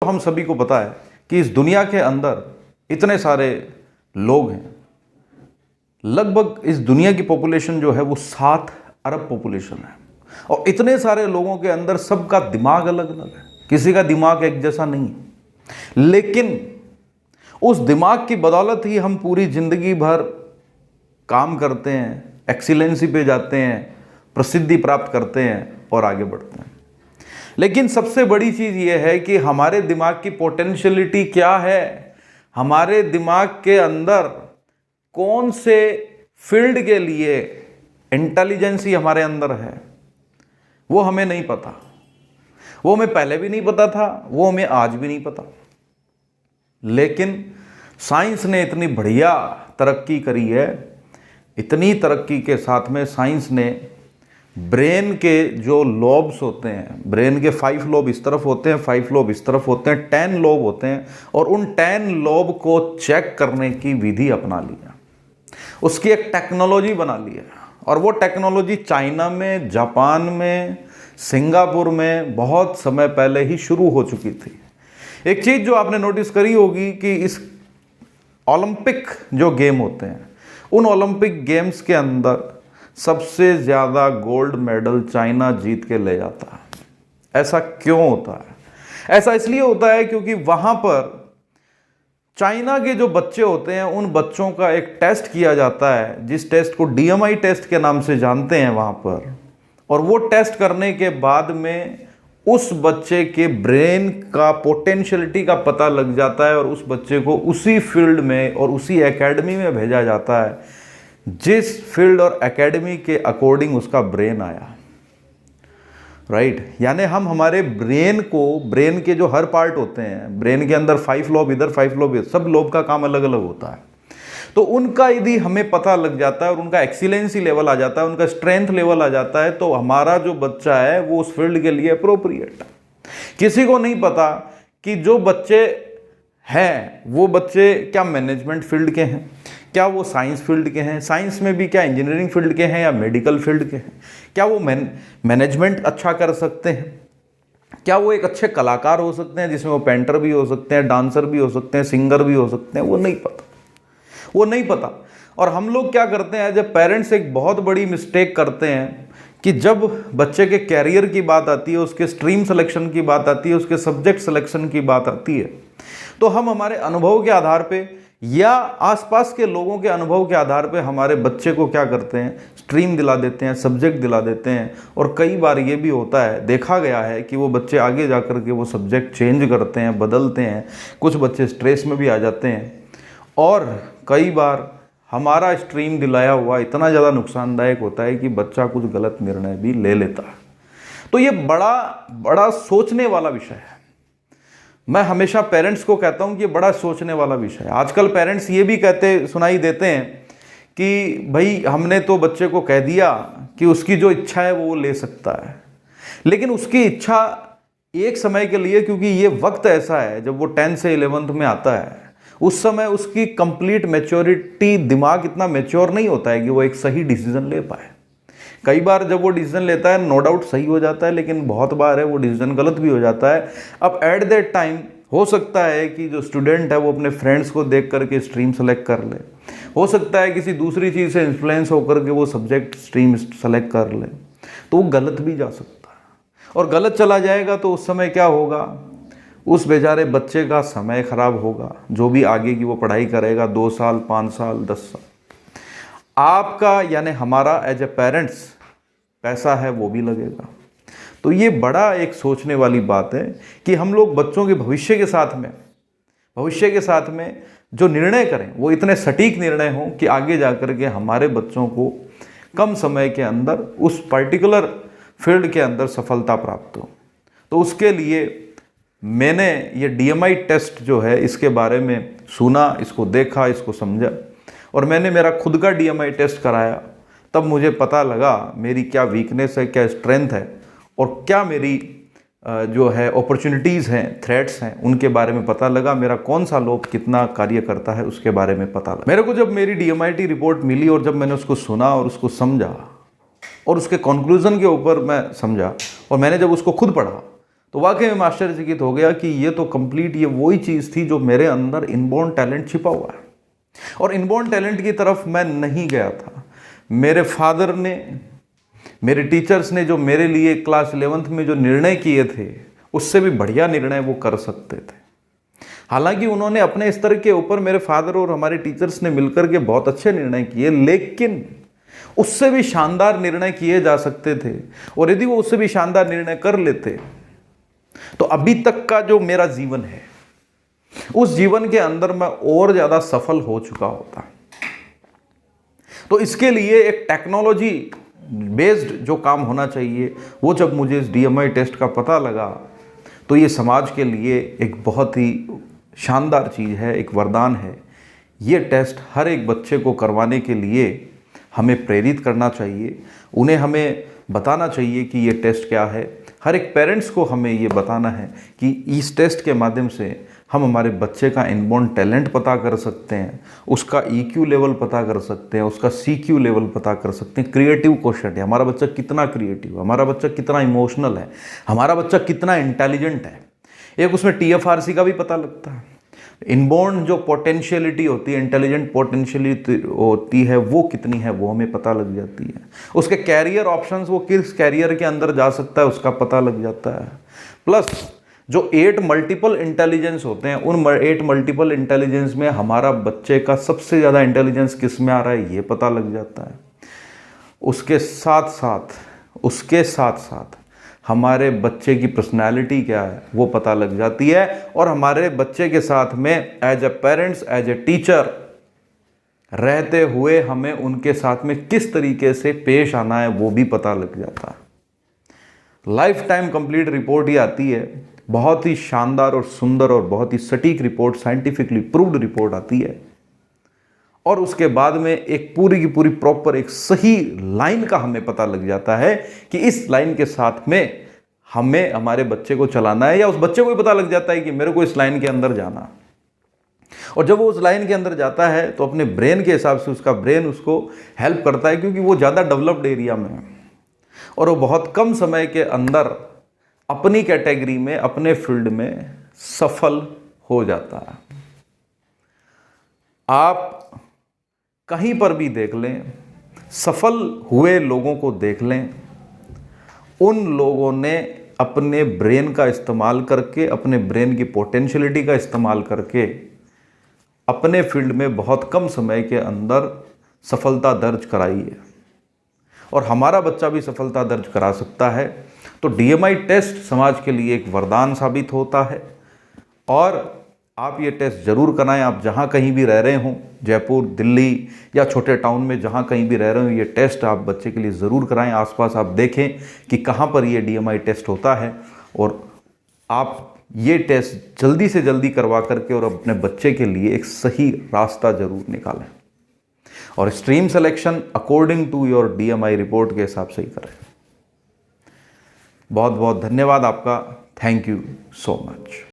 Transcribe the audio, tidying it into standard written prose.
हम सभी को पता है कि इस दुनिया के अंदर इतने सारे लोग हैं, लगभग इस दुनिया की पॉपुलेशन जो है वो 7 अरब पॉपुलेशन है। और इतने सारे लोगों के अंदर सबका दिमाग अलग अलग है, किसी का दिमाग एक जैसा नहीं है। लेकिन उस दिमाग की बदौलत ही हम पूरी जिंदगी भर काम करते हैं, एक्सीलेंसी पे जाते हैं, प्रसिद्धि प्राप्त करते हैं और आगे बढ़ते हैं। लेकिन सबसे बड़ी चीज़ ये है कि हमारे दिमाग की पोटेंशियलिटी क्या है, हमारे दिमाग के अंदर कौन से फील्ड के लिए इंटेलिजेंसी हमारे अंदर है, वो हमें नहीं पता। वो हमें पहले भी नहीं पता था, वो हमें आज भी नहीं पता। लेकिन साइंस ने इतनी बढ़िया तरक्की करी है, इतनी तरक्की के साथ में साइंस ने ब्रेन के जो लोब्स होते हैं, ब्रेन के 5 लोब इस तरफ होते हैं, 5 लोब इस तरफ होते हैं, 10 लोब होते हैं, और उन 10 लोब को चेक करने की विधि अपना लिया, उसकी एक टेक्नोलॉजी बना ली है। और वो टेक्नोलॉजी चाइना में, जापान में, सिंगापुर में बहुत समय पहले ही शुरू हो चुकी थी। एक चीज़ जो आपने नोटिस करी होगी कि इस ओलंपिक जो गेम होते हैं, उन ओलंपिक गेम्स के अंदर सबसे ज़्यादा गोल्ड मेडल चाइना जीत के ले जाता है। ऐसा क्यों होता है? ऐसा इसलिए होता है क्योंकि वहाँ पर चाइना के जो बच्चे होते हैं, उन बच्चों का एक टेस्ट किया जाता है, जिस टेस्ट को DMI टेस्ट के नाम से जानते हैं वहाँ पर। और वो टेस्ट करने के बाद में उस बच्चे के ब्रेन का पोटेंशियलिटी का पता लग जाता है और उस बच्चे को उसी फील्ड में और उसी एकेडमी में भेजा जाता है जिस फील्ड और एकेडमी के अकॉर्डिंग उसका ब्रेन आया। राइट? यानी हम हमारे ब्रेन को, ब्रेन के जो हर पार्ट होते हैं, ब्रेन के अंदर 5 लोब इधर, 5 लोब इधर, सब लोब का काम अलग अलग होता है। तो उनका यदि हमें पता लग जाता है और उनका एक्सीलेंसी लेवल आ जाता है, उनका स्ट्रेंथ लेवल आ जाता है, तो हमारा जो बच्चा है वो उस फील्ड के लिए अप्रोप्रिएट है। किसी को नहीं पता कि जो बच्चे हैं वो बच्चे क्या मैनेजमेंट फील्ड के हैं, क्या वो साइंस फील्ड के हैं, साइंस में भी क्या इंजीनियरिंग फील्ड के हैं या मेडिकल फील्ड के हैं, क्या वो मैनेजमेंट अच्छा कर सकते हैं, क्या वो एक अच्छे कलाकार हो सकते हैं जिसमें वो पेंटर भी हो सकते हैं, डांसर भी हो सकते हैं, सिंगर भी हो सकते हैं। वो नहीं पता, वो नहीं पता। और हम लोग क्या करते हैं, जब पेरेंट्स एक बहुत बड़ी मिस्टेक करते हैं कि जब बच्चे के कैरियर की बात आती है, उसके स्ट्रीम सिलेक्शन की बात आती है, उसके सब्जेक्ट सिलेक्शन की बात आती है, तो हम हमारे अनुभव के आधार पे या आसपास के लोगों के अनुभव के आधार पे हमारे बच्चे को क्या करते हैं, स्ट्रीम दिला देते हैं, सब्जेक्ट दिला देते हैं। और कई बार ये भी होता है, देखा गया है कि वो बच्चे आगे जा कर के वो सब्जेक्ट चेंज करते हैं, बदलते हैं, कुछ बच्चे स्ट्रेस में भी आ जाते हैं। और कई बार हमारा स्ट्रीम दिलाया हुआ इतना ज़्यादा नुकसानदायक होता है कि बच्चा कुछ गलत निर्णय भी ले लेता है। तो ये बड़ा सोचने वाला विषय है। मैं हमेशा पेरेंट्स को कहता हूँ कि ये बड़ा सोचने वाला विषय है। आजकल पेरेंट्स ये भी कहते सुनाई देते हैं कि भाई हमने तो बच्चे को कह दिया कि उसकी जो इच्छा है वो ले सकता है, लेकिन उसकी इच्छा एक समय के लिए, क्योंकि ये वक्त ऐसा है जब वो 10 से 11th में आता है, उस समय उसकी कंप्लीट मैच्योरिटी, दिमाग इतना मैच्योर नहीं होता है कि वो एक सही डिसीजन ले पाए। कई बार जब वो डिसीजन लेता है नो डाउट सही हो जाता है, लेकिन बहुत बार है वो डिसीजन गलत भी हो जाता है। अब एट दैट टाइम हो सकता है कि जो स्टूडेंट है वो अपने फ्रेंड्स को देख करके स्ट्रीम सेलेक्ट कर ले, हो सकता है किसी दूसरी चीज़ से इन्फ्लुएंस होकर के वो सब्जेक्ट स्ट्रीम सेलेक्ट कर ले, तो वो गलत भी जा सकता है। और गलत चला जाएगा तो उस समय क्या होगा, उस बेचारे बच्चे का समय खराब होगा, जो भी आगे की वो पढ़ाई करेगा, 2 साल, 5 साल, 10 साल। आपका यानी हमारा एज ए पेरेंट्स पैसा है वो भी लगेगा। तो ये बड़ा एक सोचने वाली बात है कि हम लोग बच्चों के भविष्य के साथ में जो निर्णय करें वो इतने सटीक निर्णय हों कि आगे जाकर के हमारे बच्चों को कम समय के अंदर उस पर्टिकुलर फील्ड के अंदर सफलता प्राप्त हो। तो उसके लिए मैंने ये DMI टेस्ट जो है इसके बारे में सुना, इसको देखा, इसको समझा, और मैंने मेरा खुद का DMI टेस्ट कराया। तब मुझे पता लगा मेरी क्या वीकनेस है, क्या स्ट्रेंथ है, और क्या मेरी जो है अपॉर्चुनिटीज़ हैं, थ्रेट्स हैं, उनके बारे में पता लगा। मेरा कौन सा लोब कितना कार्य करता है उसके बारे में पता लगा। मेरे को जब मेरी DMIT रिपोर्ट मिली और जब मैंने उसको सुना और उसको समझा और उसके कंक्लूजन के ऊपर मैं समझा और मैंने जब उसको खुद पढ़ा, तो वाकई में मैं आश्चर्यचकित हो गया कि ये तो कंप्लीट ये वही चीज़ थी जो मेरे अंदर इनबॉर्न टैलेंट छिपा हुआ है। और इनबॉर्न टैलेंट की तरफ मैं नहीं गया था। मेरे फादर ने, मेरे टीचर्स ने जो मेरे लिए क्लास 11th में जो निर्णय किए थे, उससे भी बढ़िया निर्णय वो कर सकते थे। हालांकि उन्होंने अपने स्तर के ऊपर, मेरे फादर और हमारे टीचर्स ने मिलकर के बहुत अच्छे निर्णय किए, लेकिन उससे भी शानदार निर्णय किए जा सकते थे। और यदि वो उससे भी शानदार निर्णय कर लेते तो अभी तक का जो मेरा जीवन है, उस जीवन के अंदर मैं और ज्यादा सफल हो चुका होता। तो इसके लिए एक टेक्नोलॉजी बेस्ड जो काम होना चाहिए, वो जब मुझे इस DMI टेस्ट का पता लगा तो ये समाज के लिए एक बहुत ही शानदार चीज़ है, एक वरदान है। ये टेस्ट हर एक बच्चे को करवाने के लिए हमें प्रेरित करना चाहिए, उन्हें हमें बताना चाहिए कि ये टेस्ट क्या है। हर एक पेरेंट्स को हमें ये बताना है कि इस टेस्ट के माध्यम से हम हमारे बच्चे का इनबॉर्न टैलेंट पता कर सकते हैं, उसका EQ लेवल पता कर सकते हैं, उसका CQ लेवल पता कर सकते हैं। क्रिएटिव क्वेश्चन है, हमारा बच्चा कितना क्रिएटिव है, हमारा बच्चा कितना इमोशनल है, हमारा बच्चा कितना इंटेलिजेंट है। एक उसमें TFRC का भी पता लगता है। इनबॉर्न जो पोटेंशियलिटी होती है, इंटेलिजेंट पोटेंशियलिटी होती है, वो कितनी है वो हमें पता लग जाती है। उसके कैरियर ऑप्शंस, वो किस कैरियर के अंदर जा सकता है, उसका पता लग जाता है। प्लस जो 8 मल्टीपल इंटेलिजेंस होते हैं, उन 8 मल्टीपल इंटेलिजेंस में हमारा बच्चे का सबसे ज़्यादा इंटेलिजेंस किस में आ रहा है, ये पता लग जाता है। उसके साथ साथ हमारे बच्चे की पर्सनैलिटी क्या है वो पता लग जाती है। और हमारे बच्चे के साथ में as a parents, as a teacher रहते हुए हमें उनके साथ में किस तरीके से पेश आना है वो भी पता लग जाता है। लाइफ टाइम कंप्लीट रिपोर्ट ही आती है, बहुत ही शानदार और सुंदर और बहुत ही सटीक रिपोर्ट, साइंटिफिकली प्रूव्ड रिपोर्ट आती है। और उसके बाद में एक पूरी की पूरी प्रॉपर एक सही लाइन का हमें पता लग जाता है कि इस लाइन के साथ में हमें हमारे बच्चे को चलाना है, या उस बच्चे को भी पता लग जाता है कि मेरे को इस लाइन के अंदर जाना। और जब वो उस लाइन के अंदर जाता है तो अपने ब्रेन के हिसाब से उसका ब्रेन उसको हेल्प करता है, क्योंकि वो ज़्यादा डेवलप्ड एरिया में है और वो बहुत कम समय के अंदर अपनी कैटेगरी में, अपने फील्ड में सफल हो जाता है। आप कहीं पर भी देख लें, सफल हुए लोगों को देख लें, उन लोगों ने अपने ब्रेन का इस्तेमाल करके, अपने ब्रेन की पोटेंशियलिटी का इस्तेमाल करके अपने फील्ड में बहुत कम समय के अंदर सफलता दर्ज कराई है। और हमारा बच्चा भी सफलता दर्ज करा सकता है। तो DMI टेस्ट समाज के लिए एक वरदान साबित होता है। और आप ये टेस्ट ज़रूर कराएं। आप जहाँ कहीं भी रह रहे हों, जयपुर, दिल्ली या छोटे टाउन में जहाँ कहीं भी रह रहे हो, ये टेस्ट आप बच्चे के लिए ज़रूर कराएं। आसपास आप देखें कि कहाँ पर ये DMI टेस्ट होता है, और आप ये टेस्ट जल्दी से जल्दी करवा करके और अपने बच्चे के लिए एक सही रास्ता ज़रूर निकालें। और stream selection according to your DMI report के हिसाब से ही करें। बहुत बहुत धन्यवाद आपका। Thank you so much.